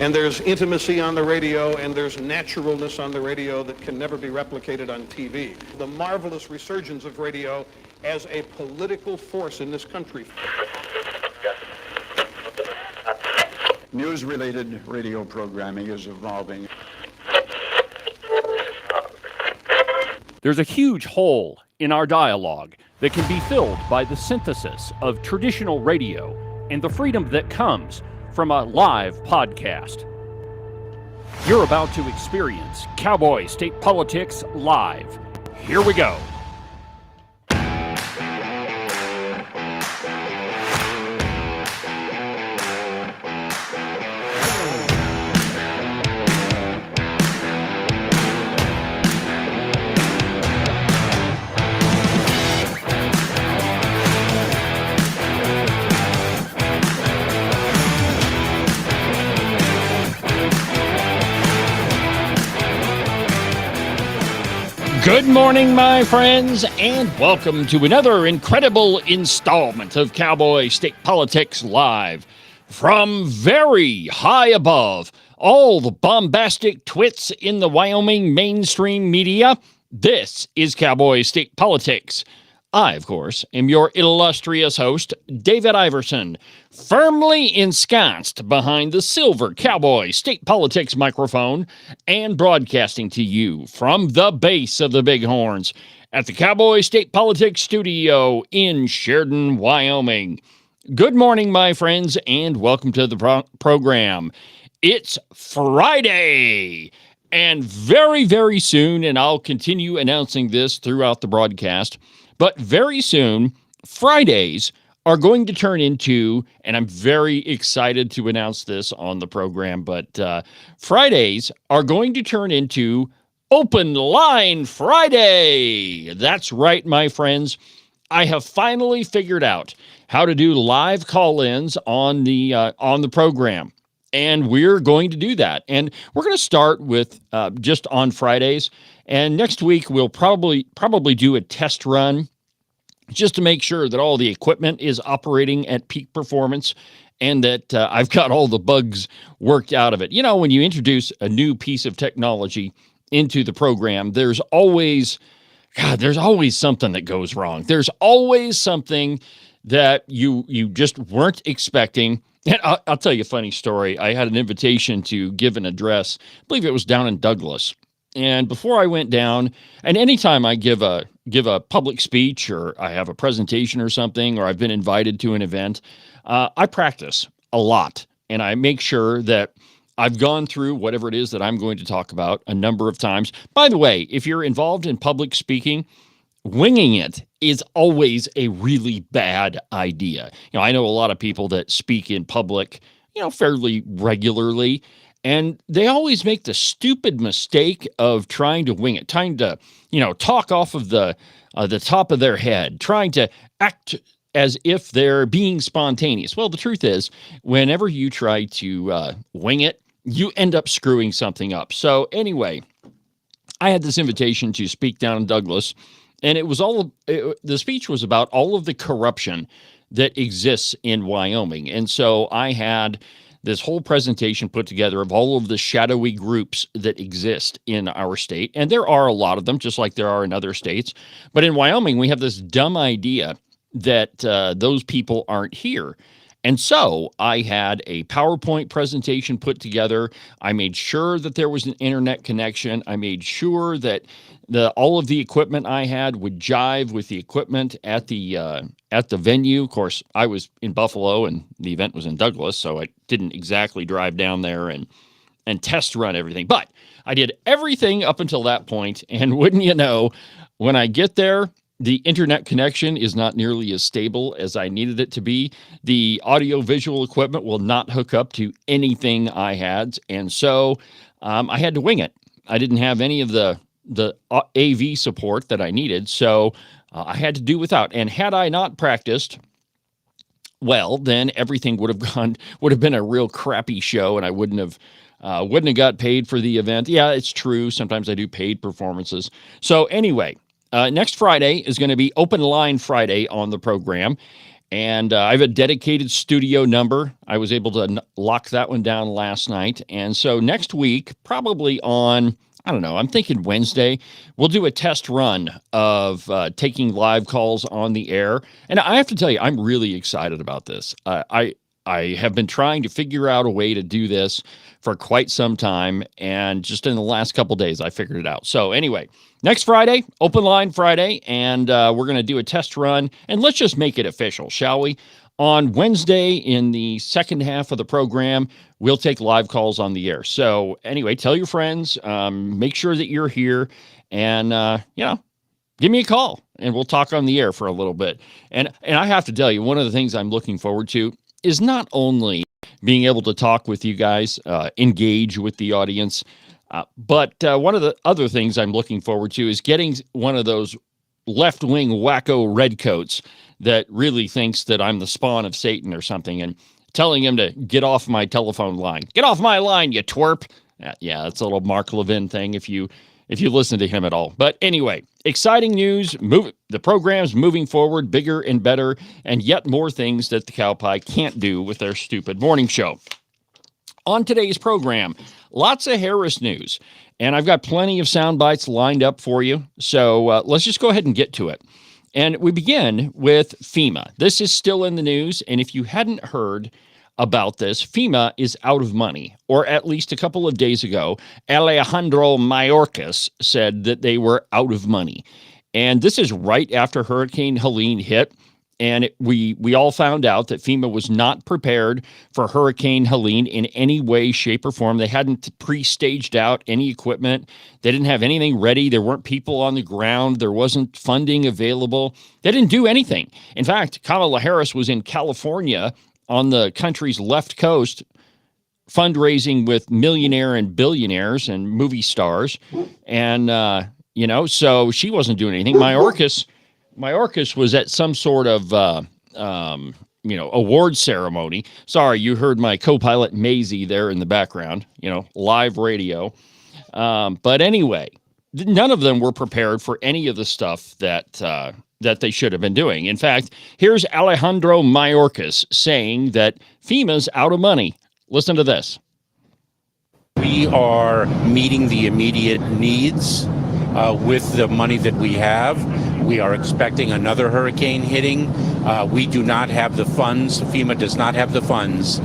And there's intimacy on the radio, and there's naturalness on the radio that can never be replicated on TV. The marvelous resurgence of radio as a political force in this country. News-related radio programming is evolving. There's a huge hole in our dialogue that can be filled by the synthesis of traditional radio and the freedom that comes from a live podcast. You're about to experience Cowboy State Politics live. Here we go. Good morning, my friends, and welcome to another incredible installment of Cowboy State Politics Live. From very high above all the bombastic twits in the Wyoming mainstream media, this is Cowboy State Politics. I, of course, am your illustrious host, David Iverson, firmly ensconced behind the silver Cowboy State Politics microphone and broadcasting to you from the base of the Bighorns at the Cowboy State Politics studio in Sheridan, Wyoming. Good morning, my friends, and welcome to the program. It's Friday, and very, very soon, and I'll continue announcing this throughout the broadcast, but very soon, Fridays are going to turn into, and I'm very excited to announce this on the program, but Fridays are going to turn into Open Line Friday. That's right, my friends. I have finally figured out how to do live call-ins on the program, and we're going to do that. And we're going to start with just on Fridays. And next week, we'll probably do a test run just to make sure that all the equipment is operating at peak performance and that I've got all the bugs worked out of it. You know, when you introduce a new piece of technology into the program, there's always something that goes wrong. There's always something that you just weren't expecting. And I'll tell you a funny story. I had an invitation to give an address. I believe it was down in Douglas. And before I went down, and anytime I give a public speech or I have a presentation or something, or I've been invited to an event, I practice a lot. And I make sure that I've gone through whatever it is that I'm going to talk about a number of times. By the way, if you're involved in public speaking, winging it is always a really bad idea. You know, I know a lot of people that speak in public, fairly regularly, and they always make the stupid mistake of trying to wing it, trying to, talk off of the top of their head, trying to act as if they're being spontaneous. Well, the truth is, whenever you try to wing it, you end up screwing something up. So anyway, I had this invitation to speak down in Douglas, and the speech was about all of the corruption that exists in Wyoming. And so I had this whole presentation put together of all of the shadowy groups that exist in our state. And there are a lot of them, just like there are in other states. But in Wyoming, we have this dumb idea that those people aren't here. And so I had a PowerPoint presentation put together. I made sure that there was an internet connection. I made sure that all of the equipment I had would jive with the equipment at the venue. Of course, I was in Buffalo and the event was in Douglas, so I didn't exactly drive down there and test run everything. But I did everything up until that point, and wouldn't you know, when I get there, the internet connection is not nearly as stable as I needed it to be. The audio-visual equipment will not hook up to anything I had, and so I had to wing it. I didn't have any of the AV support that I needed, so I had to do without. And had I not practiced, well, then everything would have been a real crappy show, and I wouldn't have got paid for the event. Yeah, it's true. Sometimes I do paid performances. So anyway, next Friday is going to be Open Line Friday on the program. And I have a dedicated studio number. I was able to lock that one down last night. And so next week, probably on, I don't know, I'm thinking Wednesday, we'll do a test run of taking live calls on the air. And I have to tell you, I'm really excited about this. I have been trying to figure out a way to do this for quite some time. And just in the last couple days, I figured it out. So anyway, next Friday, Open Line Friday, and we're going to do a test run. And let's just make it official, shall we? On Wednesday, in the second half of the program, we'll take live calls on the air. So anyway, tell your friends, make sure that you're here, and, give me a call, and we'll talk on the air for a little bit. And I have to tell you, one of the things I'm looking forward to is not only being able to talk with you guys, engage with the audience, but one of the other things I'm looking forward to is getting one of those left-wing wacko redcoats that really thinks that I'm the spawn of Satan or something, and telling him to get off my telephone line. Get off my line, you twerp. Yeah, that's a little Mark Levin thing if you listen to him at all. But anyway, exciting news. The program's moving forward, bigger and better, and yet more things that the Cowpie can't do with their stupid morning show. On today's program, lots of Harris news, and I've got plenty of sound bites lined up for you. So let's just go ahead and get to it. And we begin with FEMA. This is still in the news, and if you hadn't heard about this, FEMA is out of money, or at least a couple of days ago, Alejandro Mayorkas said that they were out of money. And this is right after Hurricane Helene hit, and we all found out that FEMA was not prepared for Hurricane Helene in any way, shape, or form. They hadn't pre-staged out any equipment. They didn't have anything ready. There weren't people on the ground. There wasn't funding available. They didn't do anything. In fact, Kamala Harris was in California on the country's left coast fundraising with millionaire and billionaires and movie stars. And, so she wasn't doing anything. Mayorkas was at some sort of, award ceremony. Sorry, you heard my co-pilot Maisie there in the background, live radio. But anyway, none of them were prepared for any of the stuff that they should have been doing. In fact, here's Alejandro Mayorkas saying that FEMA's out of money. Listen to this. We are meeting the immediate needs with the money that we have. We are expecting another hurricane hitting. We do not have the funds. FEMA does not have the funds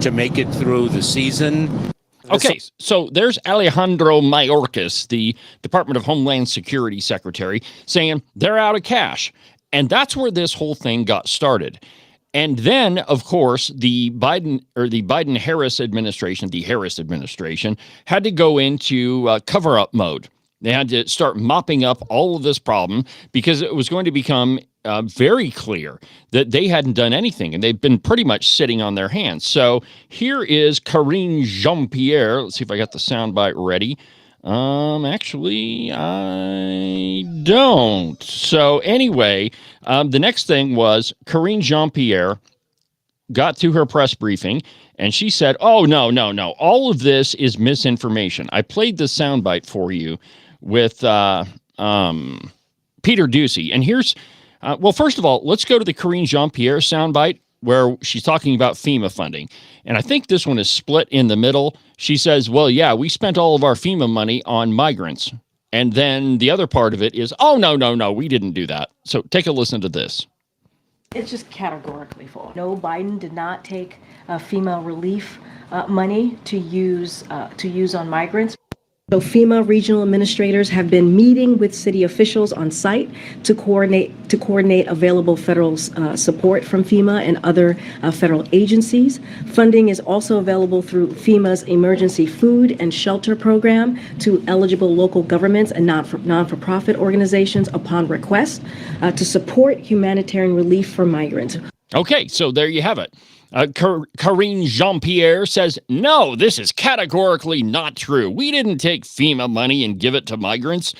to make it through the season. Okay, so there's Alejandro Mayorkas, the Department of Homeland Security Secretary, saying they're out of cash. And that's where this whole thing got started. And then, of course, the Biden-Harris administration, the Harris administration, had to go into cover-up mode. They had to start mopping up all of this problem because it was going to become very clear that they hadn't done anything, and they've been pretty much sitting on their hands. So here is Karine Jean-Pierre. Let's see if I got the soundbite ready. Actually, I don't. So anyway, the next thing was Karine Jean-Pierre got to her press briefing, and she said, oh, no. All of this is misinformation. I played the soundbite for you with Peter Ducey. And here's, first of all, let's go to the Karine Jean-Pierre soundbite where she's talking about FEMA funding. And I think this one is split in the middle. She says, well, yeah, we spent all of our FEMA money on migrants. And then the other part of it is, oh, no, we didn't do that. So take a listen to this. It's just categorically false. No, Biden did not take FEMA relief money to use on migrants. So FEMA regional administrators have been meeting with city officials on site to coordinate available federal support from FEMA and other federal agencies. Funding is also available through FEMA's emergency food and shelter program to eligible local governments and non-for-profit organizations upon request to support humanitarian relief for migrants. Okay, so there you have it. Karine Jean-Pierre says, no, this is categorically not true. We didn't take FEMA money and give it to migrants.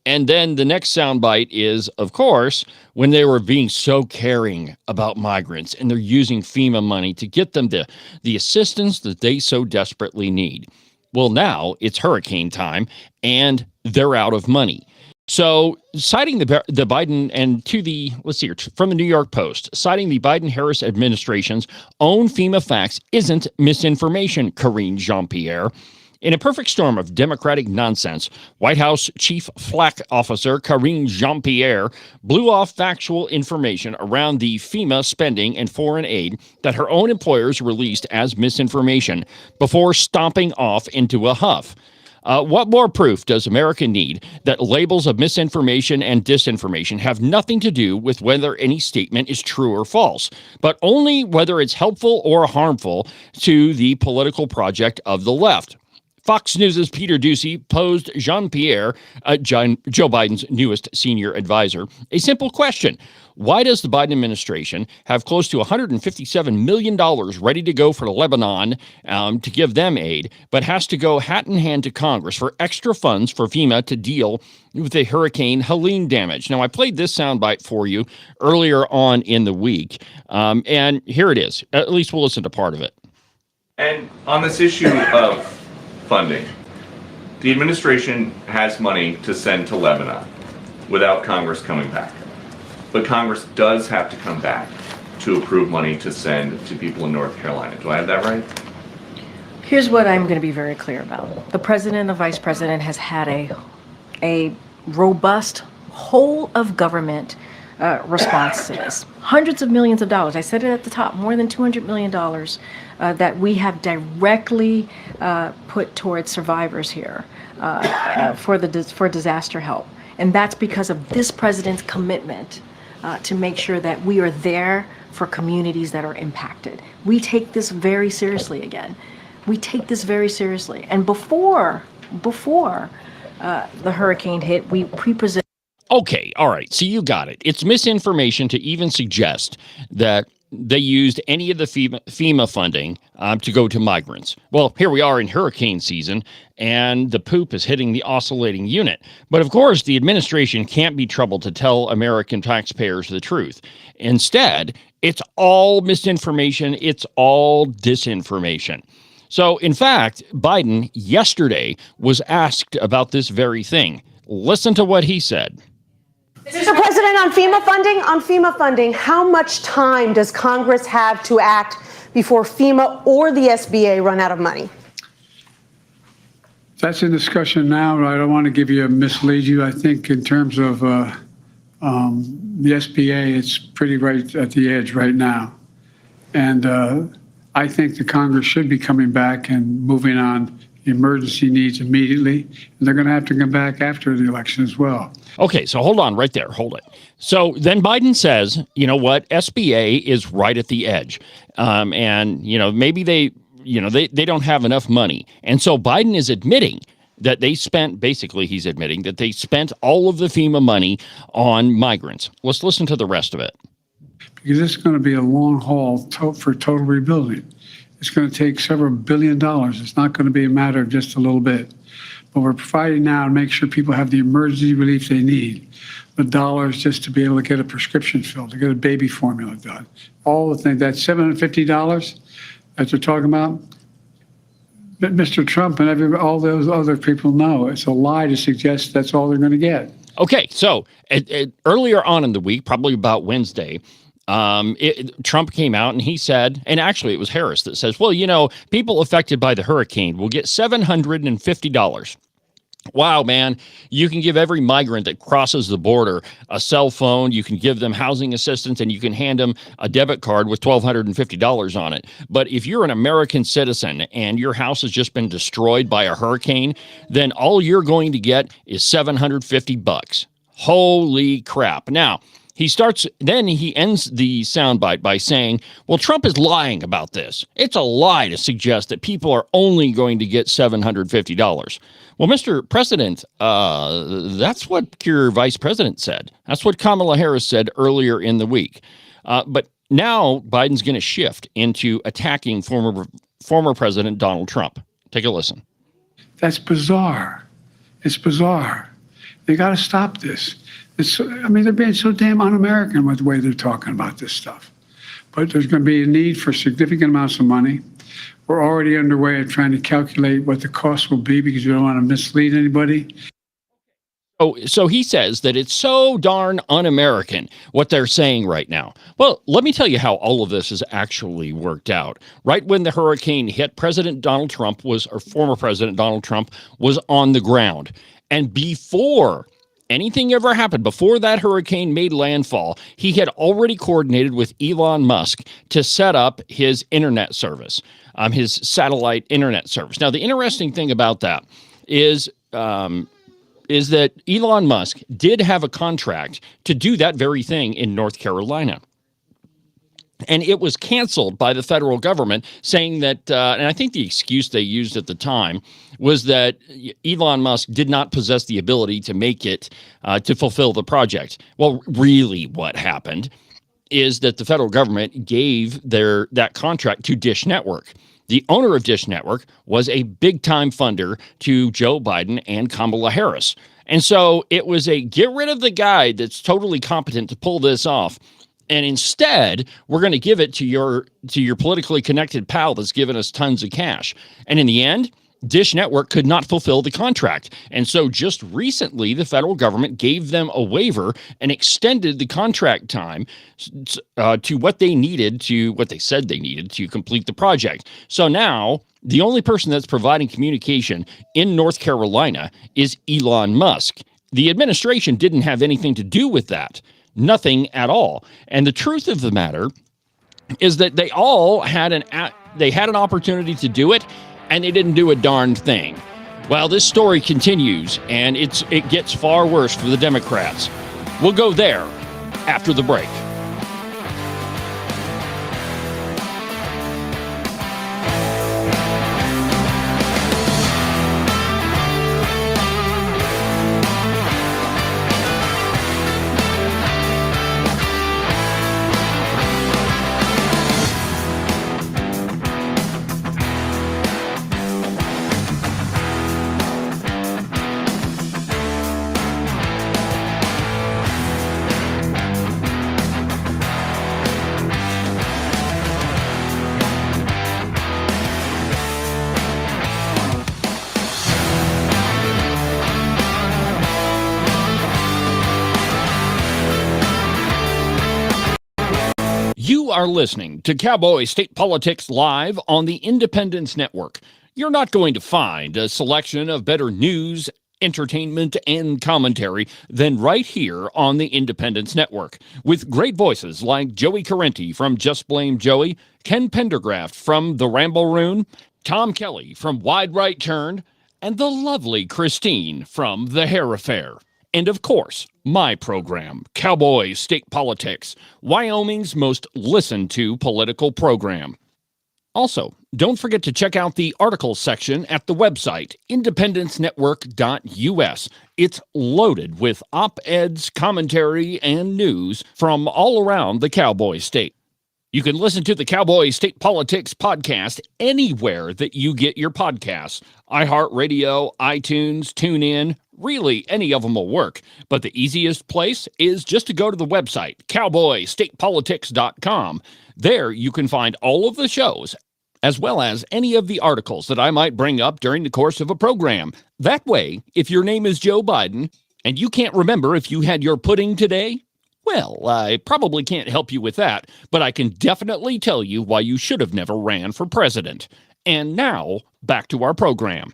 And then the next soundbite is, of course, when they were being so caring about migrants and they're using FEMA money to get them the assistance that they so desperately need. Well, now it's hurricane time and they're out of money. So, citing the Biden and to the, let's see here, from the New York Post, citing the Biden Harris administration's own FEMA facts isn't misinformation, Karine Jean-Pierre. In a perfect storm of Democratic nonsense, White House Chief Flak Officer Karine Jean-Pierre blew off factual information around the FEMA spending and foreign aid that her own employers released as misinformation before stomping off into a huff. What more proof does America need that labels of misinformation and disinformation have nothing to do with whether any statement is true or false, but only whether it's helpful or harmful to the political project of the left? Fox News' Peter Doocy posed Jean-Pierre, Joe Biden's newest senior advisor, a simple question. Why does the Biden administration have close to $157 million ready to go for Lebanon to give them aid, but has to go hat in hand to Congress for extra funds for FEMA to deal with the Hurricane Helene damage? Now, I played this soundbite for you earlier on in the week, and here it is. At least we'll listen to part of it. And on this issue of funding, the administration has money to send to Lebanon without Congress coming back. But Congress does have to come back to approve money to send to people in North Carolina. Do I have that right? Here's what I'm going to be very clear about. The president and the vice president has had a robust whole of government response to this. Hundreds of millions of dollars. I said it at the top, more than $200 million that we have directly put towards survivors here for disaster help. And that's because of this president's commitment to make sure that we are there for communities that are impacted. We take this very seriously again. We take this very seriously. And before the hurricane hit, we pre-positioned. Okay, all right. So you got it. It's misinformation to even suggest that they used any of the FEMA funding to go to migrants. Well, here we are in hurricane season, and the poop is hitting the oscillating unit. But of course, the administration can't be troubled to tell American taxpayers the truth. Instead, it's all misinformation. It's all disinformation. So, in fact, Biden yesterday was asked about this very thing. Listen to what he said. Mr. President, on FEMA funding, how much time does Congress have to act before FEMA or the SBA run out of money? That's in discussion now, but I don't want to mislead you. I think in terms of the SBA, it's pretty right at the edge right now. And I think the Congress should be coming back and moving on emergency needs immediately. And they're going to have to come back after the election as well. Okay, so hold on right there. Hold it. So then Biden says, you know what, SBA is right at the edge. And, maybe they don't have enough money. And so Biden is admitting that he's admitting that they spent all of the FEMA money on migrants. Let's listen to the rest of it. Because it's going to be a long haul for total rebuilding. It's going to take several $1 billion. It's not going to be a matter of just a little bit. But we're providing now to make sure people have the emergency relief they need. The dollars just to be able to get a prescription filled, to get a baby formula done. All the things, that $750 that they're talking about, Mr. Trump and all those other people know it's a lie to suggest that's all they're going to get. Okay, so earlier on in the week, probably about Wednesday, Trump came out and he said, and actually it was Harris that says, well, people affected by the hurricane will get $750. Wow, man, you can give every migrant that crosses the border a cell phone, you can give them housing assistance, and you can hand them a debit card with $1,250 on it. But if you're an American citizen and your house has just been destroyed by a hurricane, then all you're going to get is $750. Holy crap. Now, he ends the soundbite by saying, well, Trump is lying about this. It's a lie to suggest that people are only going to get $750. Well, Mr. President, that's what your vice president said. That's what Kamala Harris said earlier in the week. But now Biden's going to shift into attacking former President Donald Trump. Take a listen. That's bizarre. It's bizarre. They got to stop this. They're being so damn un-American with the way they're talking about this stuff. But there's going to be a need for significant amounts of money. We're already underway at trying to calculate what the cost will be because we don't want to mislead anybody. So he says that it's so darn un-American what they're saying right now. Well, let me tell you how all of this has actually worked out. Right when the hurricane hit, former President Donald Trump was on the ground. And before anything ever happened, before that hurricane made landfall, he had already coordinated with Elon Musk to set up his internet service, his satellite internet service. Now, the interesting thing about that is that Elon Musk did have a contract to do that very thing in North Carolina. And it was canceled by the federal government, saying that, and I think the excuse they used at the time was that Elon Musk did not possess the ability to make it to fulfill the project. Well, really what happened is that the federal government gave that contract to Dish Network. The owner of Dish Network was a big-time funder to Joe Biden and Kamala Harris. And so it was a get rid of the guy that's totally competent to pull this off. And instead, we're going to give it to your politically connected pal that's given us tons of cash. And in the end, Dish Network could not fulfill the contract. And so just recently, the federal government gave them a waiver and extended the contract time to what they said they needed to complete the project. So now the only person that's providing communication in North Carolina is Elon Musk. The administration didn't have anything to do with that. Nothing at all. And the truth of the matter is that they all had an opportunity to do it, and they didn't do a darn thing. Well, this story continues, and it gets far worse for the Democrats. We'll go there after the break. You are listening to Cowboy State Politics Live on the Independence Network. You're not going to find a selection of better news, entertainment, and commentary than right here on the Independence Network, with great voices like Joey Carenti from Just Blame Joey, Ken Pendergraft from The Ramble-Roon, Tom Kelly from Wide Right Turn, and the lovely Christine from The Hair Affair. And of course, my program, Cowboy State Politics, Wyoming's most listened to political program. Also, don't forget to check out the articles section at the website, independencenetwork.us. It's loaded with op-eds, commentary, and news from all around the Cowboy State. You can listen to the Cowboy State Politics podcast anywhere that you get your podcasts. iHeartRadio, iTunes, TuneIn, really any of them will work. But the easiest place is just to go to the website, cowboystatepolitics.com. There you can find all of the shows, as well as any of the articles that I might bring up during the course of a program. That way, if your name is Joe Biden and you can't remember if you had your pudding today, well, I probably can't help you with that, but I can definitely tell you why you should have never ran for president. And now, back to our program.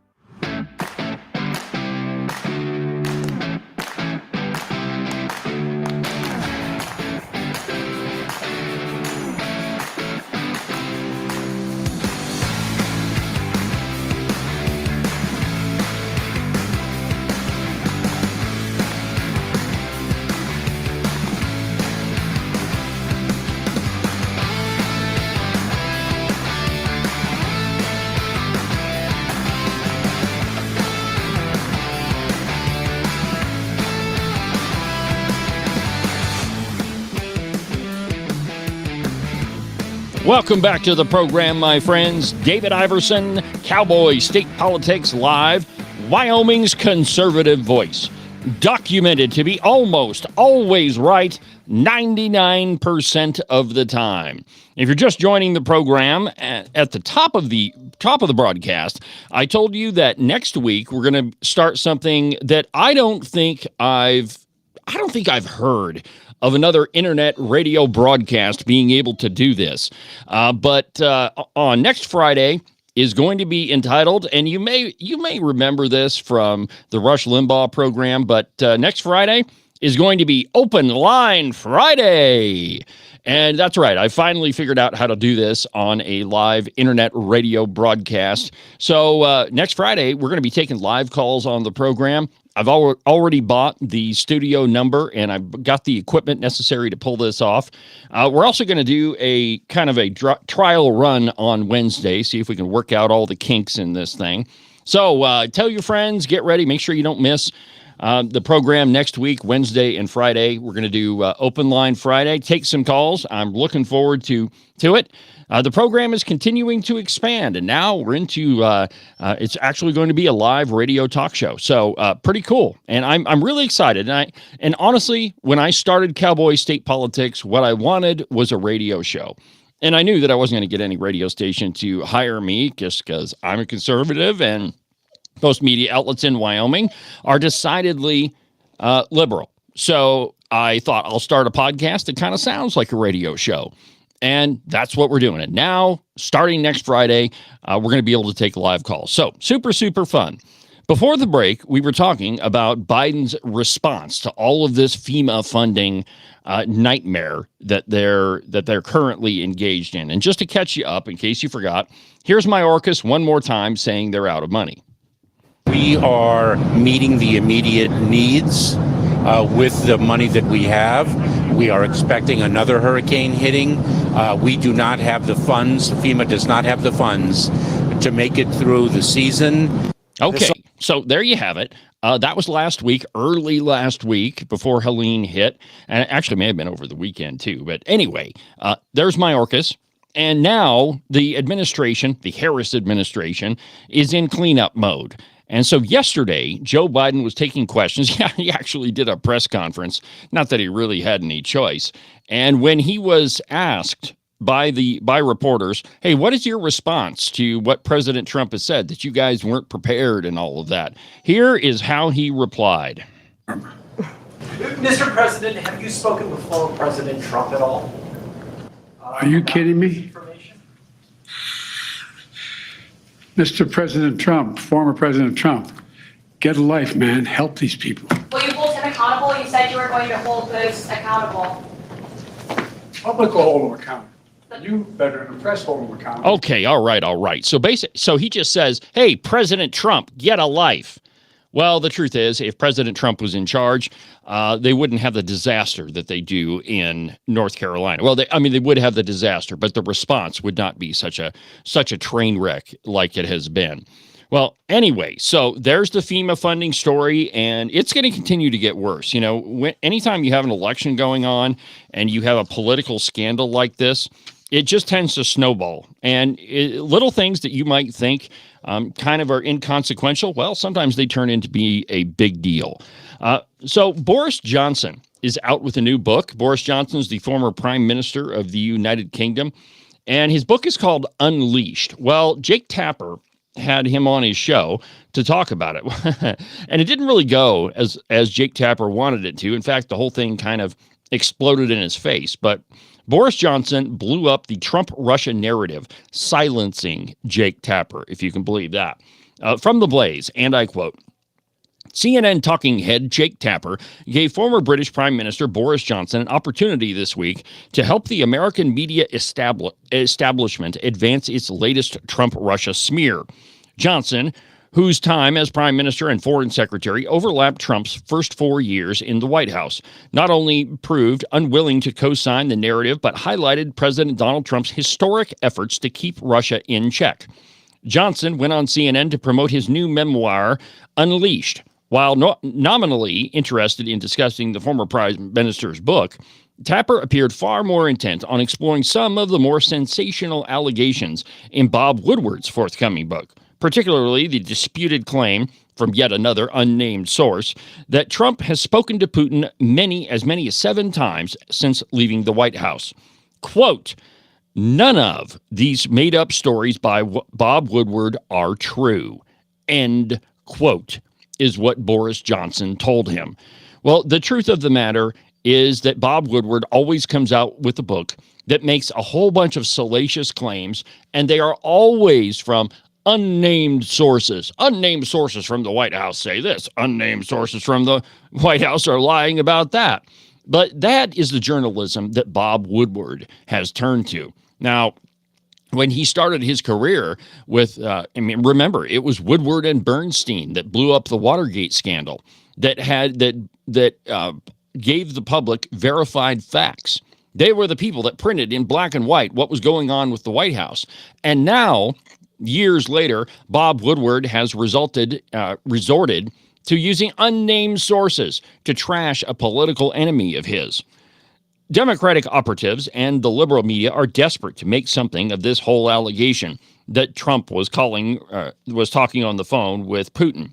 Welcome back to the program, my friends. David Iverson, Cowboy State Politics Live, Wyoming's conservative voice. documented to be almost always right 99% of the time. If you're just joining the program, at the top of the broadcast, I told you that next week we're going to start something that I don't think I've heard of another internet radio broadcast being able to do this. But on next Friday is going to be entitled, and you may remember this from the Rush Limbaugh program, but next Friday is going to be Open Line Friday. And that's right, I finally figured out how to do this on a live internet radio broadcast. So next Friday, we're going to be taking live calls on the program. I've already bought the studio number, and I've got the equipment necessary to pull this off. We're also going to do a kind of a trial run on Wednesday, see if we can work out all the kinks in this thing. So tell your friends, get ready, make sure you don't miss the program next week, Wednesday and Friday. We're going to do Open Line Friday, take some calls. I'm looking forward to it. The program is continuing to expand, and now we're into it's actually going to be a live radio talk show. So pretty cool, and I'm really excited. And honestly, when I started Cowboy State Politics, what I wanted was a radio show. And I knew that I wasn't going to get any radio station to hire me just because I'm a conservative, and most media outlets in Wyoming are decidedly liberal. So I thought I'll start a podcast that kind of sounds like a radio show. And that's what we're doing. And now, starting next Friday, we're going to be able to take live calls. So super, super fun. Before the break, we were talking about Biden's response to all of this FEMA funding nightmare that they're currently engaged in. And just to catch you up, in case you forgot, here's Mayorkas one more time saying they're out of money. We are meeting the immediate needs with the money that we have. We are expecting another hurricane hitting. We do not have the funds. FEMA does not have the funds to make it through the season. Okay, so there you have it. That was early last week, before Helene hit. And it actually may have been over the weekend, too. But anyway, there's Mayorkas. And now the administration, the Harris administration, is in cleanup mode. And so yesterday, Joe Biden was taking questions. Yeah, he actually did a press conference. Not that he really had any choice. And when he was asked by reporters, hey, what is your response to what President Trump has said, that you guys weren't prepared and all of that? Here is how he replied. Mr. President, have you spoken with former President Trump at all? Are you kidding me? Mr. President Trump, former President Trump, get a life, man. Help these people. Will you hold him accountable? You said you were going to hold those accountable. Public will hold them accountable. You better than the press hold them accountable. Okay, all right. So he just says, hey, President Trump, get a life. Well, the truth is, if President Trump was in charge, they wouldn't have the disaster that they do in North Carolina. Well, they would have the disaster, but the response would not be such a train wreck like it has been. Well, anyway, so there's the FEMA funding story, and it's going to continue to get worse. You know, anytime you have an election going on and you have a political scandal like this, it just tends to snowball. And little things that you might think kind of are inconsequential, well, sometimes they turn into be a big deal. So Boris Johnson is out with a new book. Boris Johnson is the former prime minister of the United Kingdom, and his book is called Unleashed. Well, Jake Tapper had him on his show to talk about it. And it didn't really go as Jake Tapper wanted it to. In fact, the whole thing kind of exploded in his face. But Boris Johnson blew up the Trump-Russia narrative, silencing Jake Tapper, if you can believe that. From The Blaze, and I quote, CNN talking head Jake Tapper gave former British Prime Minister Boris Johnson an opportunity this week to help the American media establishment advance its latest Trump-Russia smear. Johnson, whose time as Prime Minister and Foreign Secretary overlapped Trump's first 4 years in the White House, not only proved unwilling to co-sign the narrative, but highlighted President Donald Trump's historic efforts to keep Russia in check. Johnson went on CNN to promote his new memoir, Unleashed. While nominally interested in discussing the former Prime Minister's book, Tapper appeared far more intent on exploring some of the more sensational allegations in Bob Woodward's forthcoming book, particularly the disputed claim from yet another unnamed source, that Trump has spoken to Putin as many as 7 times since leaving the White House. Quote, "None of these made-up stories by Bob Woodward are true." End quote, is what Boris Johnson told him. Well, the truth of the matter is that Bob Woodward always comes out with a book that makes a whole bunch of salacious claims, and they are always from unnamed sources. Unnamed sources from the White House say this. Unnamed sources from the White House are lying about that. But that is the journalism that Bob Woodward has turned to. Now, when he started his career with, remember, it was Woodward and Bernstein that blew up the Watergate scandal, that gave the public verified facts. They were the people that printed in black and white what was going on with the White House. And now, years later, Bob Woodward has resorted to using unnamed sources to trash a political enemy of his. Democratic operatives and the liberal media are desperate to make something of this whole allegation that Trump was talking on the phone with Putin.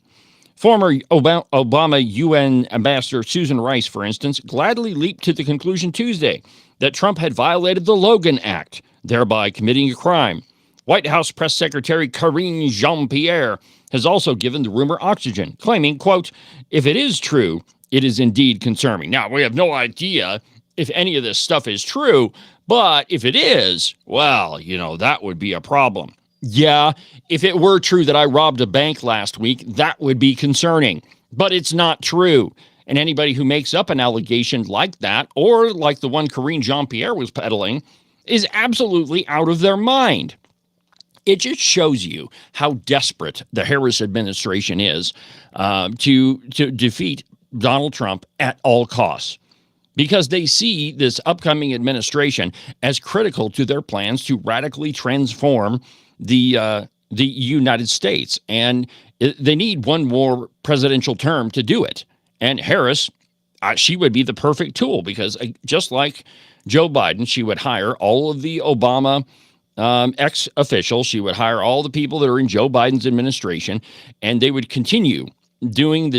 Former Obama UN Ambassador Susan Rice, for instance, gladly leaped to the conclusion Tuesday that Trump had violated the Logan Act, thereby committing a crime. White House Press Secretary Karine Jean-Pierre has also given the rumor oxygen, claiming, quote, "If it is true, it is indeed concerning." Now, we have no idea if any of this stuff is true, but if it is, well, that would be a problem. Yeah, if it were true that I robbed a bank last week, that would be concerning, but it's not true. And anybody who makes up an allegation like that, or like the one Karine Jean-Pierre was peddling, is absolutely out of their mind. It just shows you how desperate the Harris administration is to defeat Donald Trump at all costs, because they see this upcoming administration as critical to their plans to radically transform the United States. And they need one more presidential term to do it. And Harris, she would be the perfect tool, because just like Joe Biden, she would hire all of the Obama ex-officials. She would hire all the people that are in Joe Biden's administration, and they would continue doing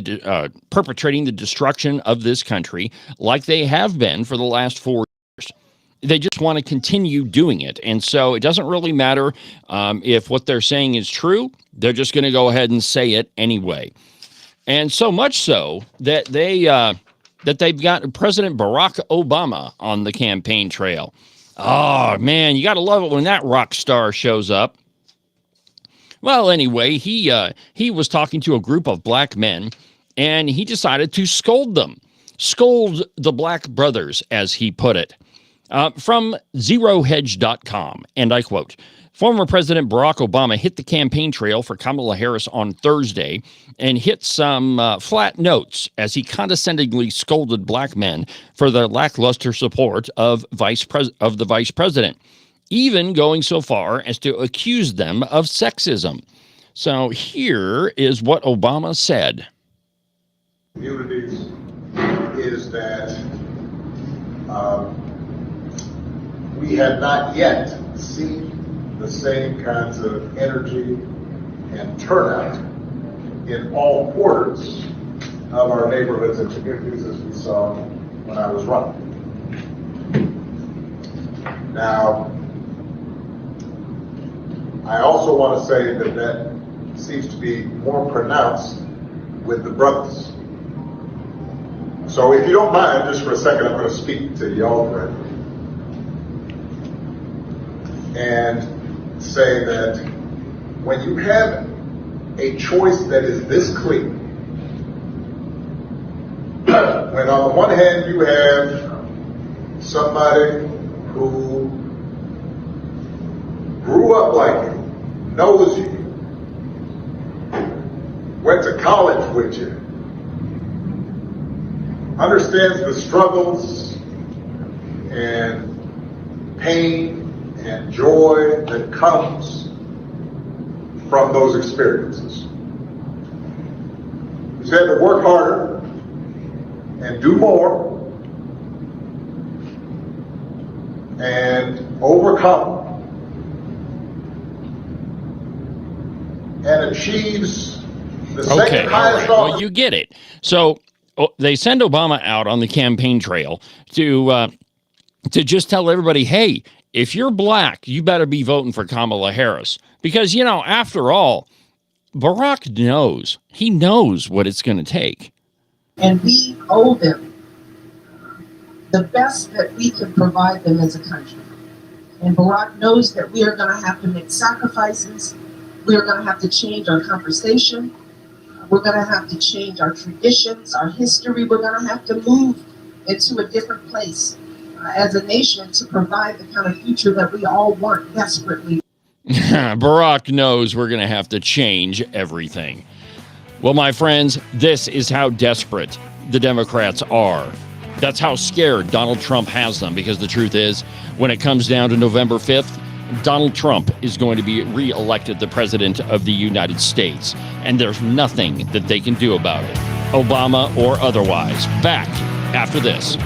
perpetrating the destruction of this country like they have been for the last 4 years. They just want to continue doing it. And so it doesn't really matter if what they're saying is true. They're just going to go ahead and say it anyway. And so much so that they've got President Barack Obama on the campaign trail. Oh, man, you got to love it when that rock star shows up. Well, anyway, he was talking to a group of black men, and he decided to scold them. Scold the black brothers, as he put it. From ZeroHedge.com, and I quote, "Former President Barack Obama hit the campaign trail for Kamala Harris on Thursday and hit some flat notes as he condescendingly scolded black men for their lackluster support of the vice president, even going so far as to accuse them of sexism." So here is what Obama said. Communities is that we have not yet seen the same kinds of energy and turnout in all quarters of our neighborhoods and communities as we saw when I was running. Now, I also want to say that seems to be more pronounced with the brothers. So if you don't mind, just for a second, I'm going to speak to y'all directly and say that when you have a choice that is this clear, when on the one hand you have somebody who grew up like you, knows you, went to college with you, understands the struggles and pain and joy that comes from those experiences. He's had to work harder and do more and overcome and achieves The Okay, second all highest right. Well, office. you get it. So they send Obama out on the campaign trail to just tell everybody, hey, if you're black, you better be voting for Kamala Harris. Because, after all, Barack knows. He knows what it's going to take. And we owe them the best that we can provide them as a country. And Barack knows that we are going to have to make sacrifices. We are going to have to change our conversation. We're going to have to change our traditions, our history. We're going to have to move into a different place as a nation to provide the kind of future that we all want desperately. Barack knows we're going to have to change everything. Well, my friends, this is how desperate the Democrats are. That's how scared Donald Trump has them, because the truth is, when it comes down to November 5th, Donald Trump is going to be reelected the president of the United States, and there's nothing that they can do about it, Obama or otherwise. Back after this.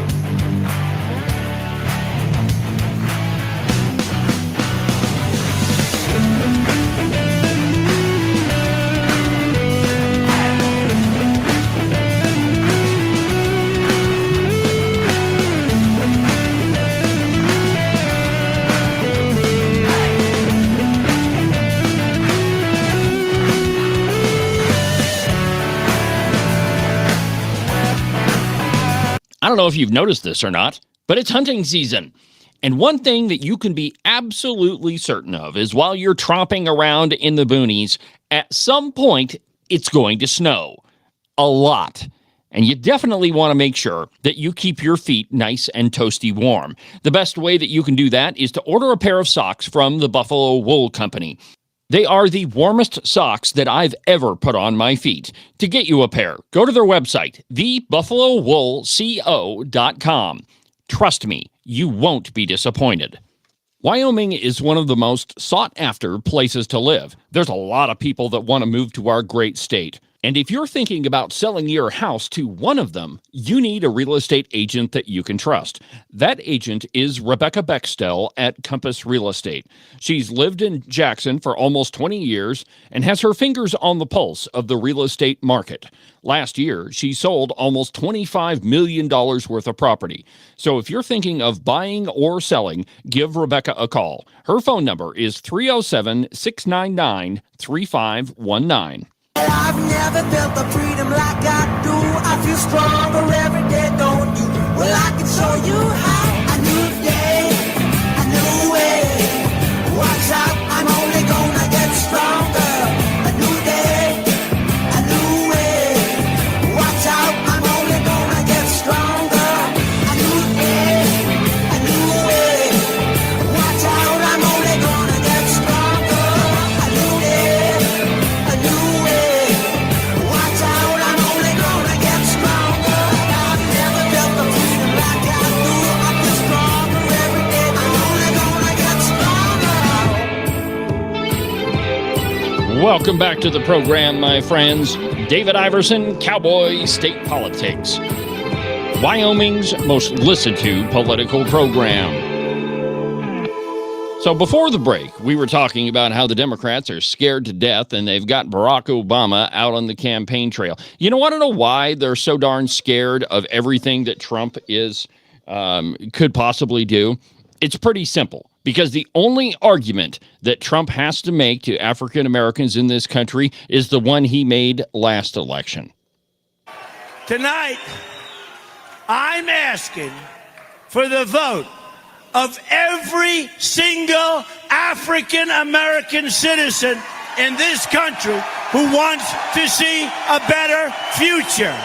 I don't know if you've noticed this or not, but it's hunting season. And one thing that you can be absolutely certain of is while you're tromping around in the boonies, at some point, it's going to snow. A lot. And you definitely want to make sure that you keep your feet nice and toasty warm. The best way that you can do that is to order a pair of socks from the Buffalo Wool Company. They are the warmest socks that I've ever put on my feet. To get you a pair, go to their website, thebuffalowoolco.com. Trust me, you won't be disappointed. Wyoming is one of the most sought-after places to live. There's a lot of people that want to move to our great state. And if you're thinking about selling your house to one of them, you need a real estate agent that you can trust. That agent is Rebecca Bextel at Compass Real Estate. She's lived in Jackson for almost 20 years and has her fingers on the pulse of the real estate market. Last year, she sold almost $25 million worth of property. So if you're thinking of buying or selling, give Rebecca a call. Her phone number is 307-699-3519. I've never felt the freedom like I do. I feel stronger every day, don't you? Well, I can show you how. A new day, a new way. Watch out, I'm only gonna get stronger. A new day, a new way. Watch out, I'm only gonna get stronger. A new day, a new way. Watch out, I'm only gonna get stronger. A new day, a new way. Welcome back to the program, my friends. David Iverson, Cowboy State Politics. Wyoming's most listened to political program. So before the break, we were talking about how the Democrats are scared to death and they've got Barack Obama out on the campaign trail. You know, want to know why they're so darn scared of everything that Trump could possibly do? It's pretty simple. Because the only argument that Trump has to make to African Americans in this country is the one he made last election. Tonight, I'm asking for the vote of every single African American citizen in this country who wants to see a better future.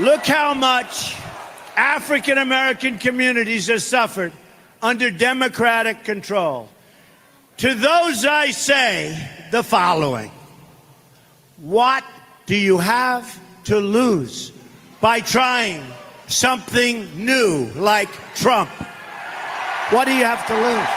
Look how much African American communities have suffered under Democratic control. To those I say the following: what do you have to lose by trying something new like Trump? What do you have to lose?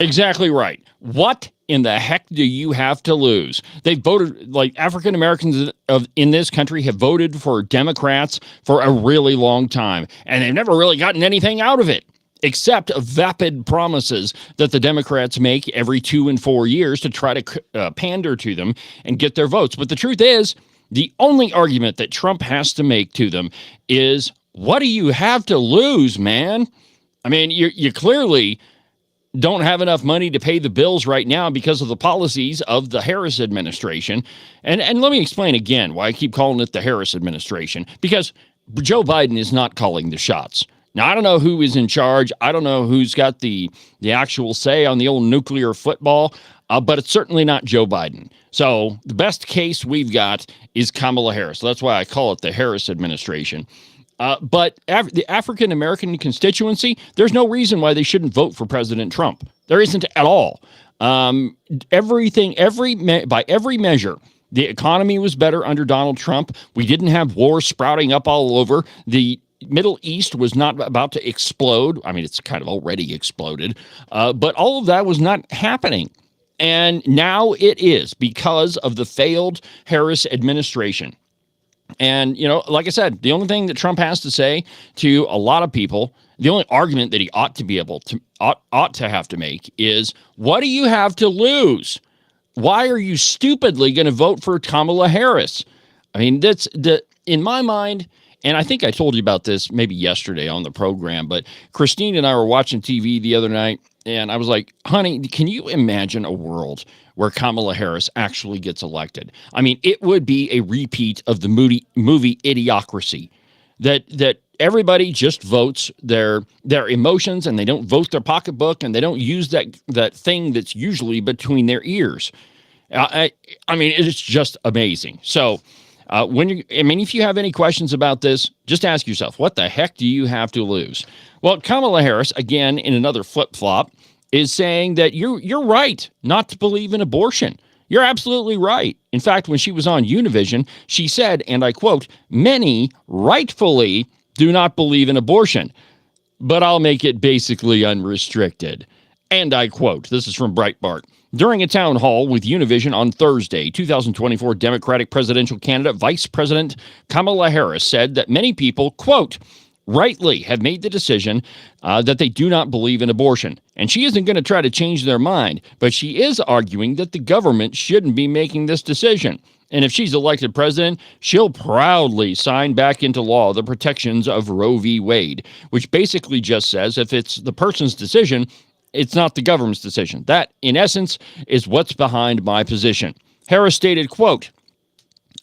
Exactly right. What in the heck do you have to lose? They voted, like African Americans in this country have voted for Democrats for a really long time, and they've never really gotten anything out of it. except vapid promises that the Democrats make every 2 and 4 years to try to pander to them and get their votes. But the truth is, the only argument that Trump has to make to them is, what do you have to lose, man? I mean, you clearly don't have enough money to pay the bills right now because of the policies of the Harris administration. And let me explain again why I keep calling it the Harris administration, because Joe Biden is not calling the shots. Now, I don't know who is in charge. I don't know who's got the actual say on the old nuclear football, but it's certainly not Joe Biden. So the best case we've got is Kamala Harris. So that's why I call it the Harris administration. But the African-American constituency, there's no reason why they shouldn't vote for President Trump. There isn't at all. By every measure, the economy was better under Donald Trump. We didn't have wars sprouting up all over. The Middle East was not about to explode. I mean, it's kind of already exploded. But all of that was not happening. And now it is because of the failed Harris administration. And, like I said, the only thing that Trump has to say to a lot of people, the only argument that he ought to have to make is, what do you have to lose? Why are you stupidly going to vote for Kamala Harris? I mean, that's in my mind, and I think I told you about this maybe yesterday on the program, but Christine and I were watching TV the other night, and I was like, honey, can you imagine a world where Kamala Harris actually gets elected? I mean, it would be a repeat of the movie Idiocracy, that everybody just votes their emotions, and they don't vote their pocketbook, and they don't use that thing that's usually between their ears. I mean, it's just amazing. So if you have any questions about this, just ask yourself, what the heck do you have to lose? Well, Kamala Harris, again, in another flip-flop, is saying that you're right not to believe in abortion. You're absolutely right. In fact, when she was on Univision, she said, and I quote, "Many rightfully do not believe in abortion, but I'll make it basically unrestricted." And I quote, this is from Breitbart. During a town hall with Univision on Thursday, 2024 Democratic presidential candidate Vice President Kamala Harris said that many people, quote, rightly have made the decision that they do not believe in abortion. And she isn't going to try to change their mind, but she is arguing that the government shouldn't be making this decision. And if she's elected president, she'll proudly sign back into law the protections of Roe v. Wade, which basically just says if it's the person's decision, it's not the government's decision. That, in essence, is what's behind my position. Harris stated, quote,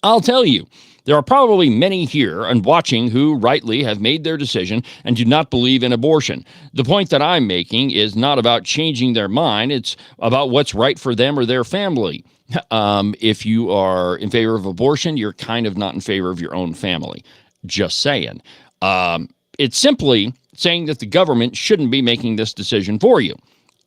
"I'll tell you, there are probably many here and watching who rightly have made their decision and do not believe in abortion. The point that I'm making is not about changing their mind. It's about what's right for them or their family. If you are in favor of abortion, you're kind of not in favor of your own family. Just saying. It's simply saying that the government shouldn't be making this decision for you."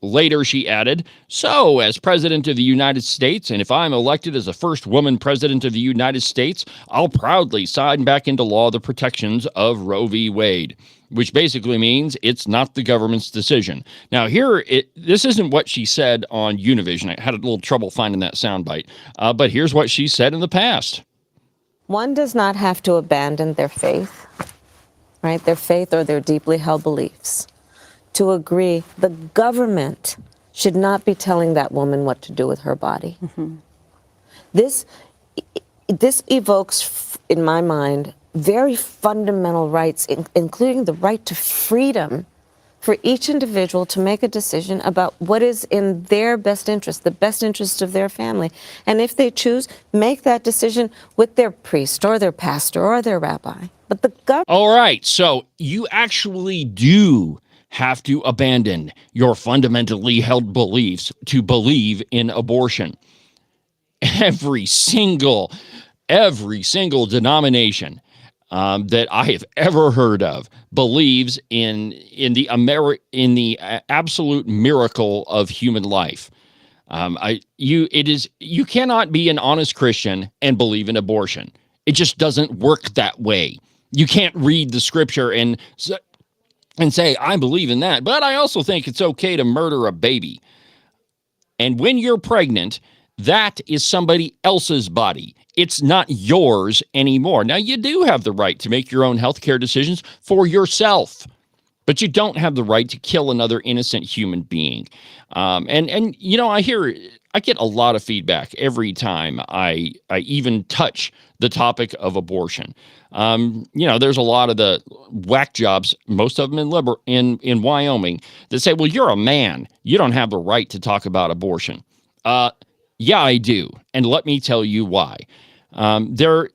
Later, she added, "So, as President of the United States, and if I'm elected as the first woman President of the United States, I'll proudly sign back into law the protections of Roe v. Wade," which basically means it's not the government's decision. Now, this isn't what she said on Univision. I had a little trouble finding that soundbite, but here's what she said in the past. One does not have to abandon their faith, right? Their faith or their deeply held beliefs to agree the government should not be telling that woman what to do with her body. Mm-hmm. This evokes, in my mind, very fundamental rights, including the right to freedom for each individual to make a decision about what is in their best interest, the best interest of their family. And if they choose, make that decision with their priest or their pastor or their rabbi. But the government... All right, so you actually do have to abandon your fundamentally held beliefs to believe in abortion. Every single denomination that I have ever heard of believes in the absolute miracle of human life. You cannot be an honest Christian and believe in abortion. It just doesn't work that way. You can't read the scripture and say, I believe in that, but I also think it's okay to murder a baby. And when you're pregnant, that is somebody else's body. It's not yours anymore. Now, you do have the right to make your own healthcare decisions for yourself. but you don't have the right to kill another innocent human being. And you know, I get a lot of feedback every time I even touch the topic of abortion. You know, there's a lot of the whack jobs, most of them in Wyoming, that say, "Well, you're a man, you don't have the right to talk about abortion." Yeah, I do, and let me tell you why. There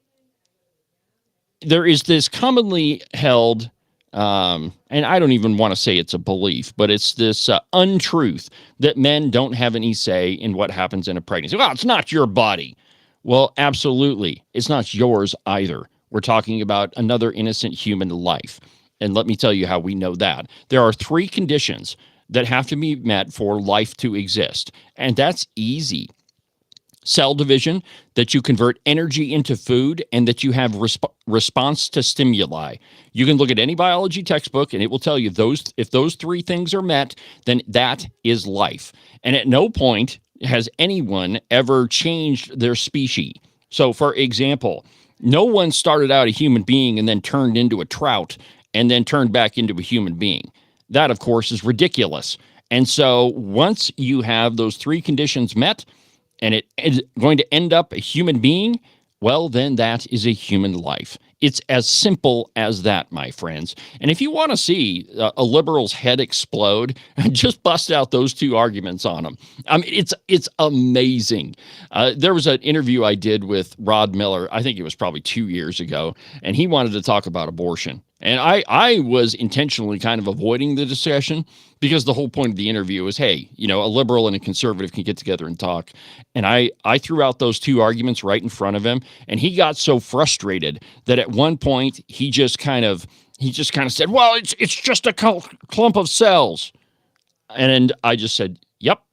is this commonly held, and I don't even want to say it's a belief, but it's this untruth that men don't have any say in what happens in a pregnancy. Well, it's not your body. Well, absolutely. It's not yours either. We're talking about another innocent human life. And let me tell you how we know that. There are 3 conditions that have to be met for life to exist, and that's easy. Cell division, that you convert energy into food, and that you have response to stimuli. You can look at any biology textbook and it will tell you if those 3 things are met, then that is life. And at no point has anyone ever changed their species. So, for example, no one started out a human being and then turned into a trout and then turned back into a human being. That, of course, is ridiculous. And so once you have those 3 conditions met, and it is going to end up a human being, well, then that is a human life. It's as simple as that, my friends. And if you want to see a liberal's head explode, just bust out those 2 arguments on them. I mean, it's amazing. There was an interview I did with Rod Miller, I think it was probably 2 years ago, and he wanted to talk about abortion. And I was intentionally kind of avoiding the discussion because the whole point of the interview was, hey, you know, a liberal and a conservative can get together and talk. And I threw out those 2 arguments right in front of him, and he got so frustrated that at one point he just kind of said, well, it's just a clump of cells. And I just said, yep,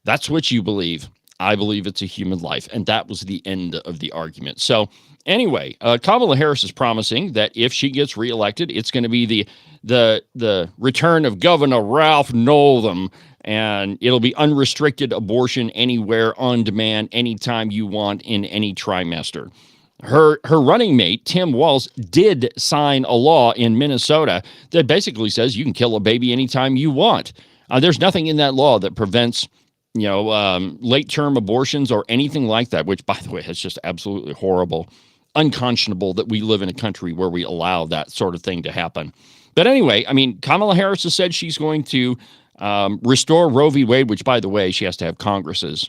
that's what you believe. I believe it's a human life. And that was the end of the argument. So anyway, Kamala Harris is promising that if she gets reelected, it's going to be the return of Governor Ralph Northam, and it'll be unrestricted abortion anywhere, on demand, anytime you want, in any trimester. Her running mate, Tim Walz, did sign a law in Minnesota that basically says you can kill a baby anytime you want. There's nothing in that law that prevents late-term abortions or anything like that, which, by the way, is just absolutely horrible, unconscionable that we live in a country where we allow that sort of thing to happen. But anyway, I mean, Kamala Harris has said she's going to restore Roe v. Wade, which, by the way, she has to have Congress's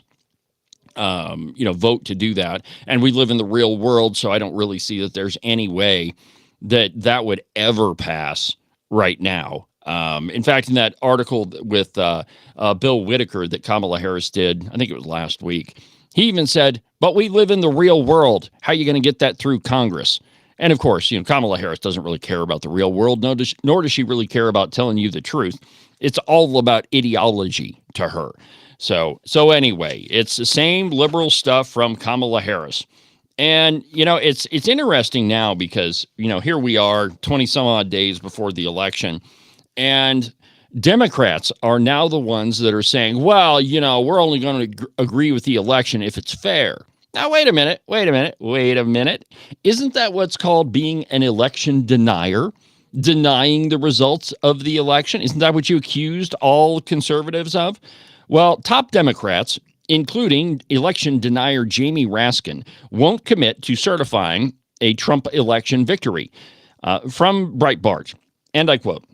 vote to do that. And we live in the real world, so I don't really see that there's any way that would ever pass right now. In fact, in that article with Bill Whitaker that Kamala Harris did, I think it was last week, he even said, but we live in the real world. How are you going to get that through Congress? And of course, Kamala Harris doesn't really care about the real world, nor does she really care about telling you the truth. It's all about ideology to her. So anyway, it's the same liberal stuff from Kamala Harris. And, it's interesting now because, here we are 20 some odd days before the election, and Democrats are now the ones that are saying, well, we're only going to agree with the election if it's fair. Now, wait a minute. Isn't that what's called being an election denier? Denying the results of the election? Isn't that what you accused all conservatives of? Well, top Democrats, including election denier Jamie Raskin, won't commit to certifying a Trump election victory. From Breitbart, and I quote,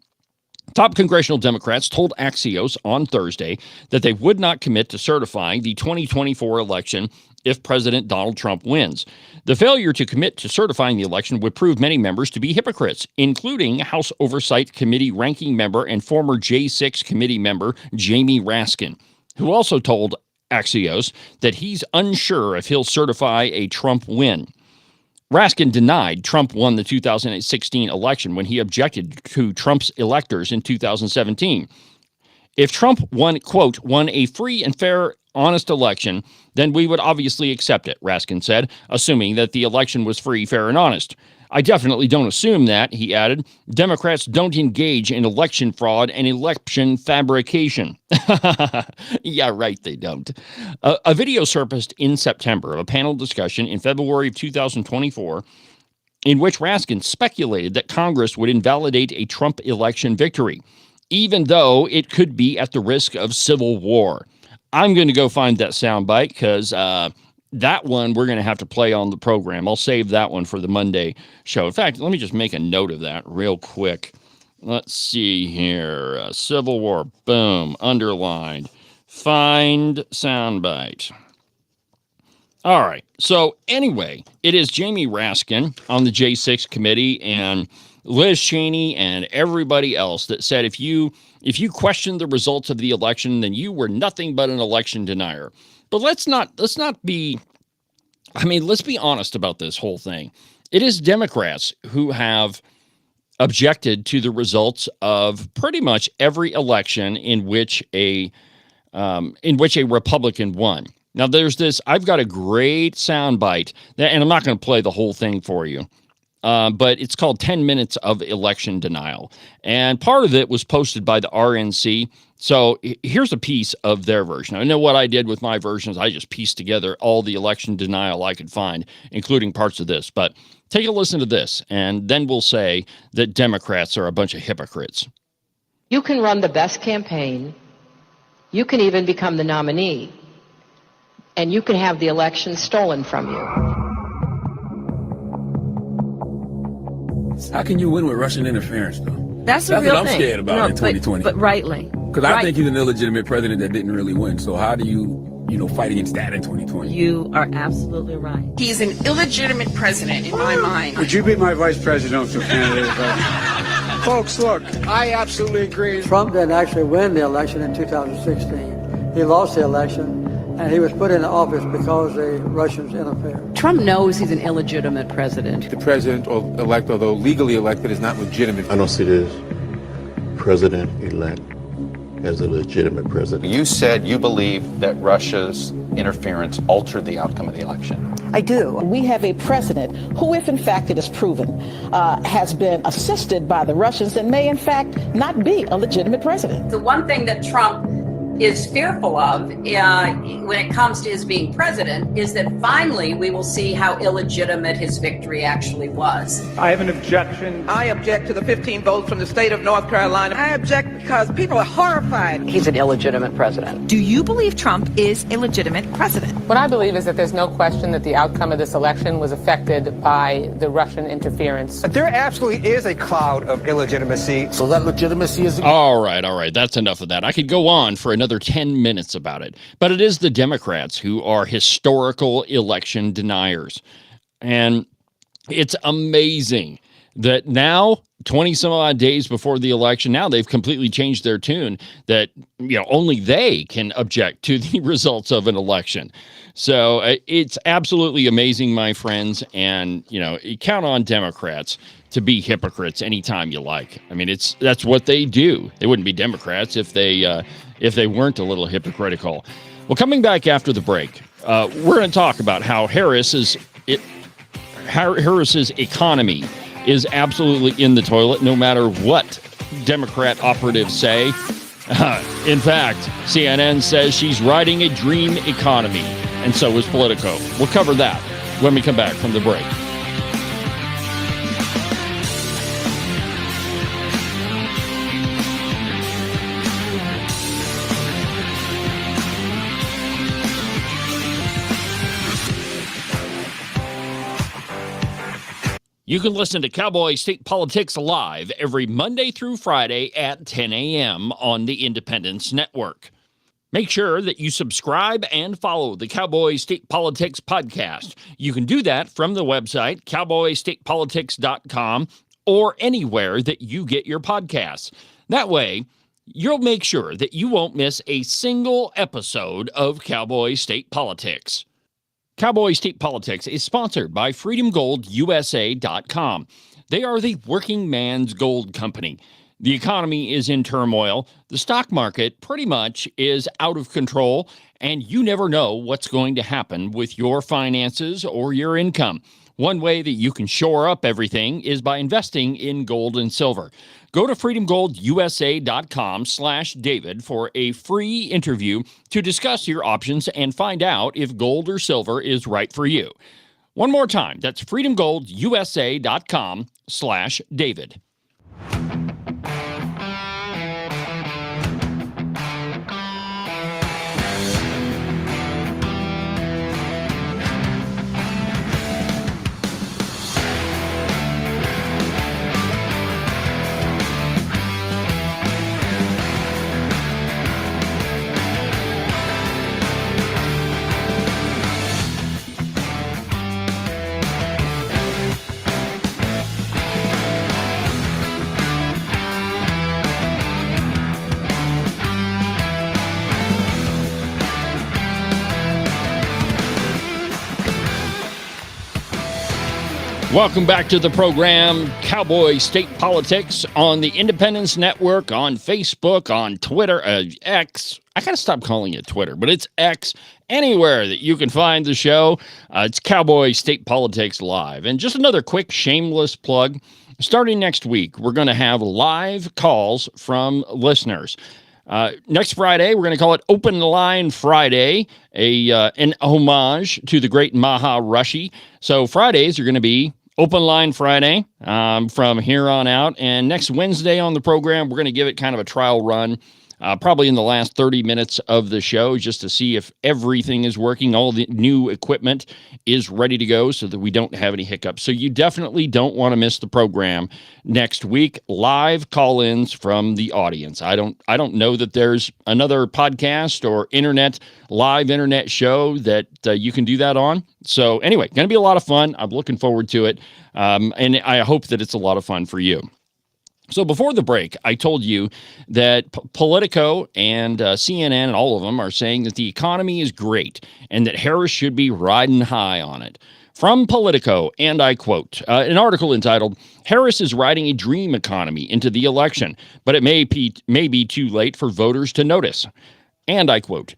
top congressional Democrats told Axios on Thursday that they would not commit to certifying the 2024 election if President Donald Trump wins. The failure to commit to certifying the election would prove many members to be hypocrites, including House Oversight Committee ranking member and former J6 committee member Jamie Raskin, who also told Axios that he's unsure if he'll certify a Trump win. Raskin denied Trump won the 2016 election when he objected to Trump's electors in 2017. If Trump won a free and fair, honest election, then we would obviously accept it, Raskin said, assuming that the election was free, fair, and honest. I definitely don't assume that, he added. Democrats don't engage in election fraud and election fabrication. Yeah, right, they don't. A video surfaced in September of a panel discussion in February of 2024 in which Raskin speculated that Congress would invalidate a Trump election victory, even though it could be at the risk of civil war. I'm going to go find that soundbite because that one we're going to have to play on the program. I'll save that one for the Monday show. In fact, let me just make a note of that real quick. Let's see here. Civil war. Boom. Underlined. Find soundbite. All right. So anyway, it is Jamie Raskin on the J6 committee and Liz Cheney and everybody else that said if you questioned the results of the election, then you were nothing but an election denier. But let's be honest about this whole thing. It is Democrats who have objected to the results of pretty much every election in which a Republican won. Now, I've got a great soundbite, and I'm not going to play the whole thing for you, but it's called 10 Minutes of Election Denial. And part of it was posted by the RNC. So here's a piece of their version. I know what I did with my versions. I just pieced together all the election denial I could find, including parts of this. But take a listen to this, and then we'll say that Democrats are a bunch of hypocrites. You can run the best campaign. You can even become the nominee. And you can have the election stolen from you. How can you win with Russian interference, though? That's what real I'm thing. scared about in 2020. But rightly. Because I think he's an illegitimate president that didn't really win. So how do you fight against that in 2020? You are absolutely right. He's an illegitimate president in my mind. Would you be my vice presidential candidate? Folks, look, I absolutely agree. Trump didn't actually win the election in 2016. He lost the election. And he was put in office because the Russians interfered. Trump knows he's an illegitimate president. The president-elect, although legally elected, is not legitimate. I don't see this president-elect as a legitimate president. You said you believe that Russia's interference altered the outcome of the election. I do. We have a president who, if in fact it is proven, has been assisted by the Russians and may in fact not be a legitimate president. The one thing that Trump is fearful of when it comes to his being president is that finally we will see how illegitimate his victory actually was. I have an objection. I object to the 15 votes from the state of North Carolina. I object because people are horrified. He's an illegitimate president. Do you believe Trump is a legitimate president? What I believe is that there's no question that the outcome of this election was affected by the Russian interference. There absolutely is a cloud of illegitimacy. So that legitimacy is... All right. That's enough of that. I could go on for another 10 minutes about it. But it is the Democrats who are historical election deniers. And it's amazing that now, 20 some odd days before the election, now they've completely changed their tune that, only they can object to the results of an election. So it's absolutely amazing, my friends. And, you count on Democrats to be hypocrites anytime you like. I mean, that's what they do. They wouldn't be Democrats if they weren't a little hypocritical. Well, coming back after the break, we're going to talk about how Harris's economy is absolutely in the toilet, no matter what Democrat operatives say. In fact, CNN says she's riding a dream economy, and so is Politico. We'll cover that when we come back from the break. You can listen to Cowboy State Politics live every Monday through Friday at 10 a.m. on the Independence Network. Make sure that you subscribe and follow the Cowboy State Politics podcast. You can do that from the website, cowboystatepolitics.com, or anywhere that you get your podcasts. That way, you'll make sure that you won't miss a single episode of Cowboy State Politics. Cowboy State Politics is sponsored by FreedomGoldUSA.com. They are the working man's gold company. The economy is in turmoil. The stock market pretty much is out of control, and you never know what's going to happen with your finances or your income. One way that you can shore up everything is by investing in gold and silver. Go to freedomgoldusa.com/David for a free interview to discuss your options and find out if gold or silver is right for you. One more time, that's freedomgoldusa.com/David. Welcome back to the program, Cowboy State Politics, on the Independence Network, on Facebook, on Twitter, X. I got to stop calling it Twitter, but it's X. Anywhere that you can find the show, it's Cowboy State Politics Live. And just another quick shameless plug. Starting next week, we're going to have live calls from listeners. Next Friday, we're going to call it Open Line Friday, an homage to the great Maharishi. So Fridays are going to be Open Line Friday from here on out. And next Wednesday on the program, we're going to give it kind of a trial run, probably in the last 30 minutes of the show, just to see if everything is working. All the new equipment is ready to go so that we don't have any hiccups. So you definitely don't want to miss the program next week. Live call-ins from the audience. I don't know that there's another podcast or live internet show that you can do that on. So anyway, going to be a lot of fun. I'm looking forward to it. And I hope that it's a lot of fun for you. So before the break, I told you that Politico and CNN and all of them are saying that the economy is great and that Harris should be riding high on it. From Politico, and I quote, an article entitled, "Harris is riding a dream economy into the election, but it may be too late for voters to notice." And I quote,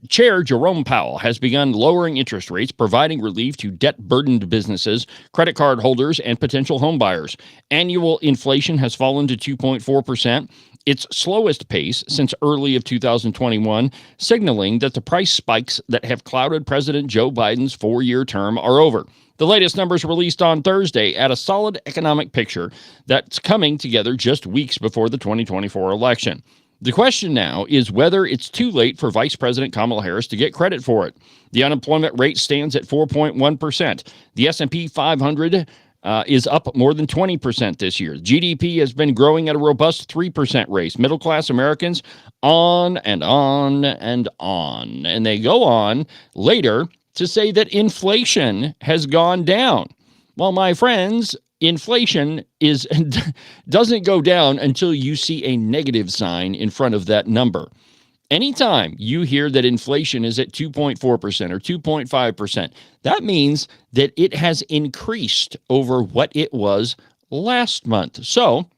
Chair Jerome Powell has begun lowering interest rates, providing relief to debt-burdened businesses, credit card holders, and potential homebuyers. Annual inflation has fallen to 2.4%, its slowest pace since early of 2021, signaling that the price spikes that have clouded President Joe Biden's 4-year term are over. The latest numbers released on Thursday add a solid economic picture that's coming together just weeks before the 2024 election. The question now is whether it's too late for Vice President Kamala Harris to get credit for it. The unemployment rate stands at 4.1%. The S&P 500 is up more than 20% this year. GDP has been growing at a robust 3% rate. Middle-class Americans on and on and on. And they go on later to say that inflation has gone down. Well, my friends, inflation doesn't go down until you see a negative sign in front of that number. Anytime you hear that inflation is at 2.4% or 2.5%, that means that it has increased over what it was last month. So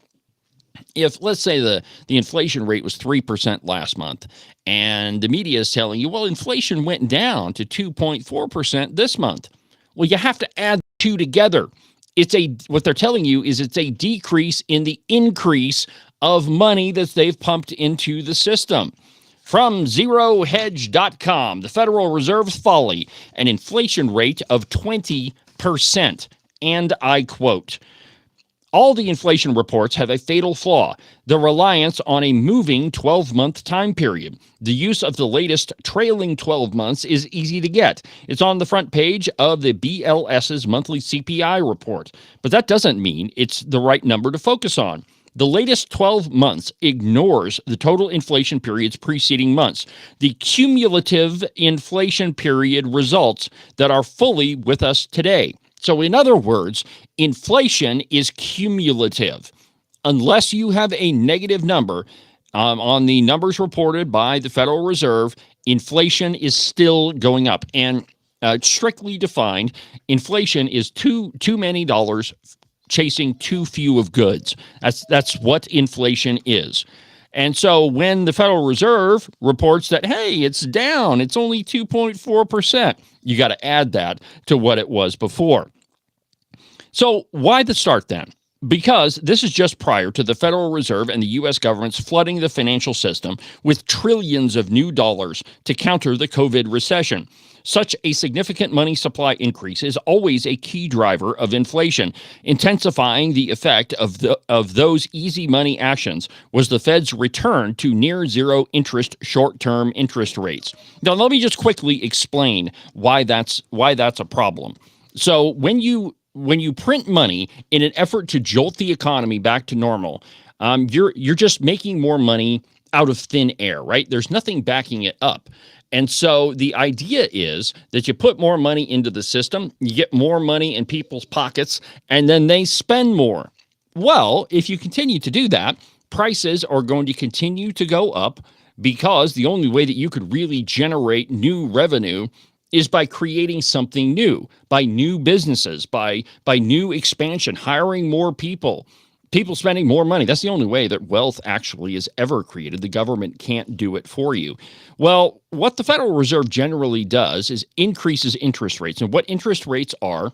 if, let's say, the inflation rate was 3% last month, and the media is telling you, well, inflation went down to 2.4% this month. Well, you have to add the two together. What they're telling you is it's a decrease in the increase of money that they've pumped into the system. From ZeroHedge.com, the Federal Reserve's folly, an inflation rate of 20%. And I quote, all the inflation reports have a fatal flaw, the reliance on a moving 12-month time period. The use of the latest trailing 12 months is easy to get. It's on the front page of the BLS's monthly CPI report. But that doesn't mean it's the right number to focus on. The latest 12 months ignores the total inflation period's preceding months, the cumulative inflation period results that are fully with us today. So in other words, inflation is cumulative. Unless you have a negative number on the numbers reported by the Federal Reserve, inflation is still going up. And strictly defined, inflation is too many dollars chasing too few of goods. That's what inflation is. And so when the Federal Reserve reports that, hey, it's down, it's only 2.4%, you got to add that to what it was before. So why the start then? Because this is just prior to the Federal Reserve and the U.S. government's flooding the financial system with trillions of new dollars to counter the COVID recession. Such a significant money supply increase is always a key driver of inflation. Intensifying the effect of those easy money actions was the Fed's return to near zero interest short-term interest rates. Now, let me just quickly explain why that's a problem. So when you print money in an effort to jolt the economy back to normal, you're just making more money out of thin air, right? There's nothing backing it up. And so the idea is that you put more money into the system, you get more money in people's pockets, and then they spend more. Well, if you continue to do that, prices are going to continue to go up, because the only way that you could really generate new revenue is by creating something new, by new businesses, by new expansion, hiring more people spending more money. That's the only way that wealth actually is ever created. The government can't do it for you. Well, what the Federal Reserve generally does is increases interest rates. And what interest rates are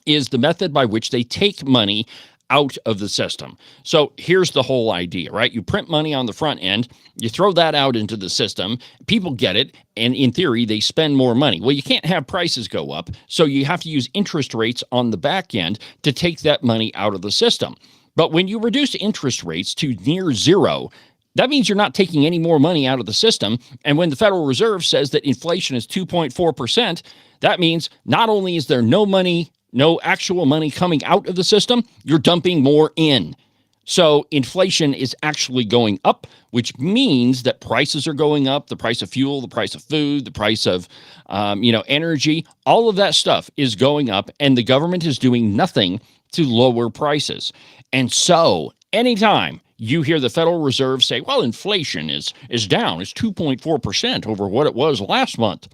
is the method by which they take money out of the system. So here's the whole idea, right? You print money on the front end, you throw that out into the system, people get it, and in theory, they spend more money. Well, you can't have prices go up, so you have to use interest rates on the back end to take that money out of the system. But when you reduce interest rates to near zero, that means you're not taking any more money out of the system. And when the Federal Reserve says that inflation is 2.4%, that means not only is there no actual money coming out of the system, you're dumping more in. So inflation is actually going up, which means that prices are going up. The price of fuel, the price of food, the price of energy, all of that stuff is going up, and the government is doing nothing to lower prices. And so anytime you hear the Federal Reserve say, well, inflation is down, it's 2.4% over what it was last month,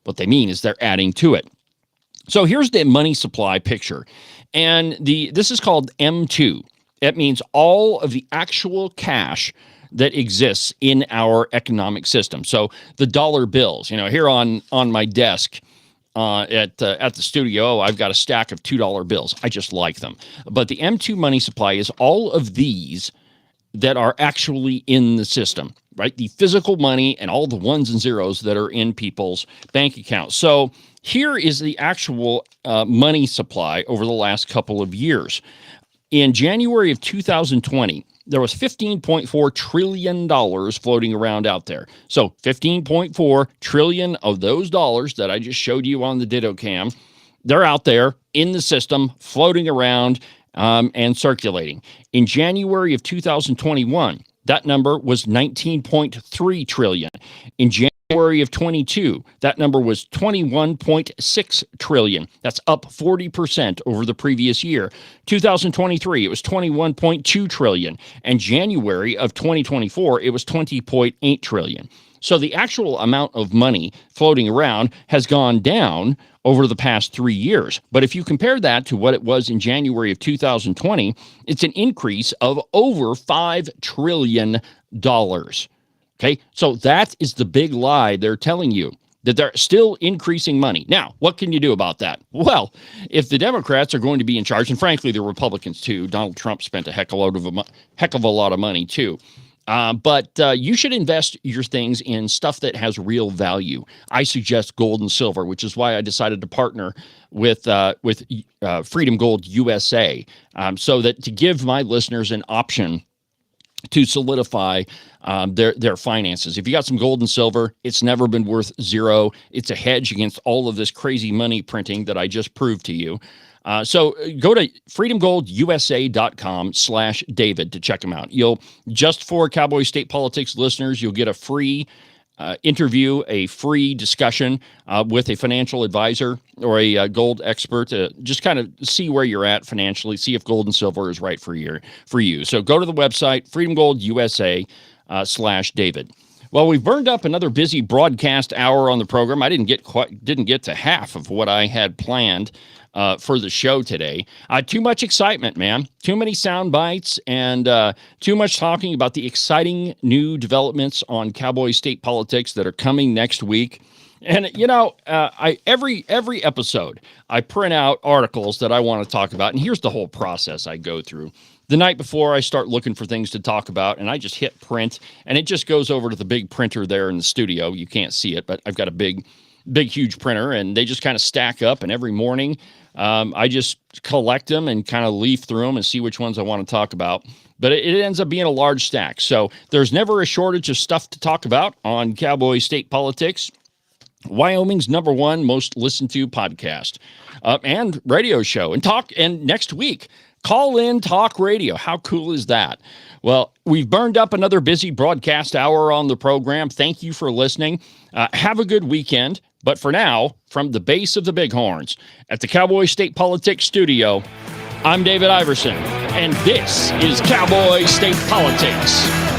what they mean is they're adding to it. So here's the money supply picture. And this is called M2. That means all of the actual cash that exists in our economic system. So the dollar bills, here on my desk at the studio, I've got a stack of $2 bills. I just like them. But the M2 money supply is all of these that are actually in the system, right? The physical money and all the ones and zeros that are in people's bank accounts. So here is the actual money supply over the last couple of years. In January of 2020, there was $15.4 trillion floating around out there. So $15.4 trillion of those dollars that I just showed you on the Ditto Cam, they're out there in the system, floating around and circulating. In January of 2021, that number was $19.3 trillion. In January of 22, that number was $21.6 trillion. That's up 40% over the previous year. 2023, it was $21.2 trillion. And January of 2024, it was $20.8 trillion. So the actual amount of money floating around has gone down over the past 3 years. But if you compare that to what it was in January of 2020, it's an increase of over $5 trillion. Okay, so that is the big lie they're telling you, that they're still increasing money. Now, what can you do about that? Well, if the Democrats are going to be in charge, and frankly, the Republicans too, Donald Trump spent a heck of a lot of money too. But you should invest your things in stuff that has real value. I suggest gold and silver, which is why I decided to partner with Freedom Gold USA, so that to give my listeners an option to solidify their finances. If you got some gold and silver, it's never been worth zero. It's a hedge against all of this crazy money printing that I just proved to you. So go to freedomgoldusa.com/David to check them out. Just for Cowboy State Politics listeners, you'll get a free interview, a free discussion with a financial advisor or a gold expert to just kind of see where you're at financially, see if gold and silver is right for you. So go to the website, freedomgoldusa.com/David. Well, we've burned up another busy broadcast hour on the program. I didn't get to half of what I had planned for the show today. Too much excitement, man. Too many sound bites and too much talking about the exciting new developments on Cowboy State politics that are coming next week. And every episode I print out articles that I want to talk about, and here's the whole process I go through. The night before, I start looking for things to talk about, and I just hit print, and it just goes over to the big printer there in the studio. You can't see it, but I've got a big big, huge printer, and they just kind of stack up. And every morning, I just collect them and kind of leaf through them and see which ones I want to talk about. But it ends up being a large stack. So there's never a shortage of stuff to talk about on Cowboy State Politics, Wyoming's #1 most listened to podcast and radio show. And next week, call in talk radio. How cool is that? Well, we've burned up another busy broadcast hour on the program. Thank you for listening. Have a good weekend. But for now, from the base of the Bighorns at the Cowboy State Politics Studio, I'm David Iverson, and this is Cowboy State Politics.